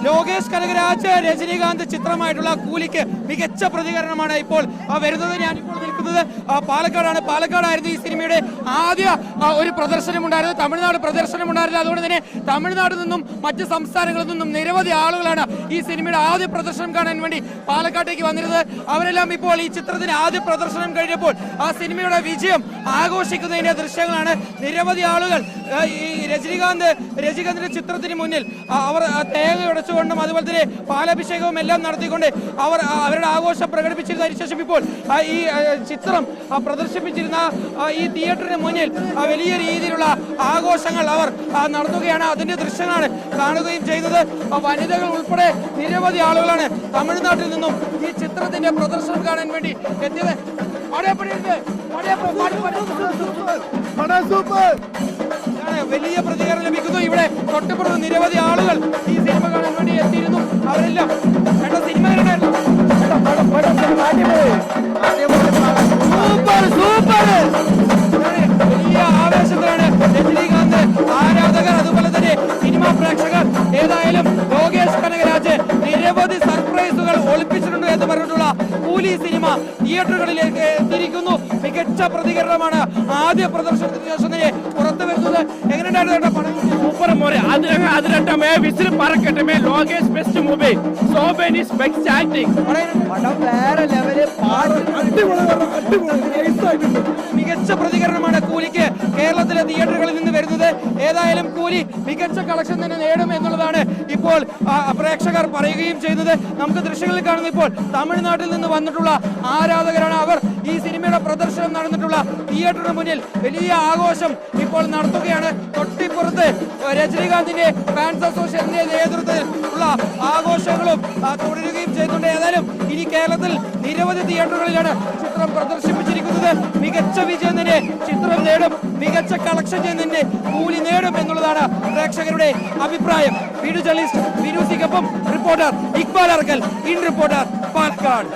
ലോകേഷ് കനകരാജ് രജനീകാന്ത് ചിത്രമായിട്ടുള്ള കൂലിക്ക് മികച്ച പ്രതികരണമാണ് ഇപ്പോൾ വരുന്നത്. ഞാനിപ്പോൾ നിൽക്കുന്നത് പാലക്കാടാണ്. പാലക്കാടായിരുന്നു ഈ സിനിമയുടെ ആദ്യ ഒരു പ്രദർശനം ഉണ്ടായിരുന്നത്. തമിഴ്നാട് പ്രദർശനം ഉണ്ടായിരുന്നത്. അതുകൊണ്ട് തന്നെ തമിഴ്നാട് നിന്നും മറ്റ് സംസ്ഥാനങ്ങളിൽ നിന്നും നിരവധി ആളുകളാണ് ഈ സിനിമയുടെ ആദ്യ പ്രദർശനം കാണാൻ വേണ്ടി പാലക്കാട്ടേക്ക് വന്നിരുന്നത്. അവരെല്ലാം ഇപ്പോൾ ഈ ചിത്രത്തിന് ആദ്യ പ്രദർശനം കഴിഞ്ഞപ്പോൾ ആ സിനിമയുടെ വിജയം ആഘോഷിക്കുന്നതിന്റെ ദൃശ്യങ്ങളാണ്. നിരവധി ആളുകൾ ഈ രജനീകാന്തിന്റെ ചിത്രത്തിന് മുന്നിൽ അവർ തേങ്ങ ഉടച്ചുകൊണ്ടും അതുപോലെ തന്നെ പാലഭിഷേകവും എല്ലാം നടത്തിക്കൊണ്ട് അവർ അവരുടെ ആഘോഷം പ്രകടിപ്പിച്ചിരുന്നതിന് ശേഷം ഇപ്പോൾ ഈ ചിത്രം പ്രദർശിപ്പിച്ചിരുന്ന ഈ തിയേറ്ററിന് മുന്നിൽ വലിയ രീതിയിലുള്ള ആഘോഷങ്ങൾ അവർ നടത്തുകയാണ്. അതിന്റെ ദൃശ്യങ്ങളാണ് കാണുകയും ചെയ്യുന്നത്. വനിതകൾ ഉൾപ്പെടെ നിരവധി ആളുകളാണ് തമിഴ്നാട്ടിൽ നിന്നും ഈ ചിത്രത്തിന്റെ പ്രദർശനം കാണാൻ വേണ്ടി എത്തിയത്. വലിയ പ്രതികരണം ലഭിക്കുന്നു. ഇവിടെ തൊട്ടുപുറത്ത് നിരവധി ആളുകൾ ഈ സിനിമ കാണാൻ വേണ്ടി എത്തിയിരുന്നു. അവരെല്ലാം സിനിമ വലിയ ആവേശത്തിലാണ് രജനീകാന്ത് ആരാധകർ, അതുപോലെ തന്നെ സിനിമാ പ്രേക്ഷകർ. ഏതായാലും ലോകേഷ് കനകരാജ് നിരവധി സർപ്രൈസുകൾ ഒളിപ്പിച്ചിട്ടുണ്ട് എന്ന് പറഞ്ഞിട്ടുള്ള കൂലി സിനിമ തിയേറ്ററുകളിലേക്ക് എത്തിയിരിക്കുന്നു. മികച്ച പ്രതികരണമാണ് ആദ്യ പ്രദർശനത്തിന് ശേഷം തന്നെ പുറത്തു വരുന്നത്. എങ്ങനെയുണ്ടായിരുന്നു പടം? സൂപ്പർ മോനെ, അതിരട്ടമേ വിസിൽ പറക്കട്ടമേ. ലോകേഷ് ബെസ്റ്റ് മൂവി, സോബേനിസ് ബെസ്റ്റ് ആക്ടിംഗ്. പടം വേറെ ലെവല്, മികച്ച പ്രതികരണമാണ് കൂലിക്ക് കേരളത്തിലെ തിയേറ്ററുകളിൽ നിന്ന് വരുന്നത്. ഏതായാലും കൂലി മികച്ച കളക്ഷൻ തന്നെ നേടും എന്നുള്ളതാണ് ഇപ്പോൾ പ്രേക്ഷകർ പറയുകയും ചെയ്യുന്നത്. നമുക്ക് ദൃശ്യങ്ങളിൽ കാണുന്ന ഇപ്പോൾ തമിഴ്നാട്ടിൽ നിന്ന് വന്നിട്ടുള്ള ആരാധകരാണ്. അവർ ഈ സിനിമയുടെ പ്രദർശനം നടന്നിട്ടുള്ള തിയേറ്ററിന് മുന്നിൽ വലിയ ആഘോഷം ഇപ്പോൾ നടത്തുകയാണ്. തൊട്ടിപ്പുറത്ത് രജനീകാന്തിന്റെ ഫാൻസ് അസോസിയേഷന്റെ നേതൃത്വത്തിൽ ഉള്ള ആഘോഷങ്ങളും തുടരുകയും ചെയ്യുന്നുണ്ട്. ഏതായാലും ഇനി കേരളത്തിൽ നിരവധി തിയേറ്ററുകളിലാണ് ചിത്രം പ്രദർശിപ്പിച്ചിരിക്കുന്നത്. മികച്ച വിജയം തന്നെ ചിത്രം നേടും, മികച്ച കളക്ഷൻ തന്നെ കൂലി നേടും എന്നുള്ളതാണ് പ്രേക്ഷകരുടെ അഭിപ്രായം. വീഡിയോ ജേർണലിസ്റ്റ് വിനു സിക്കൊപ്പം reporter Iqbal Arkal, in reporter, Palakkad.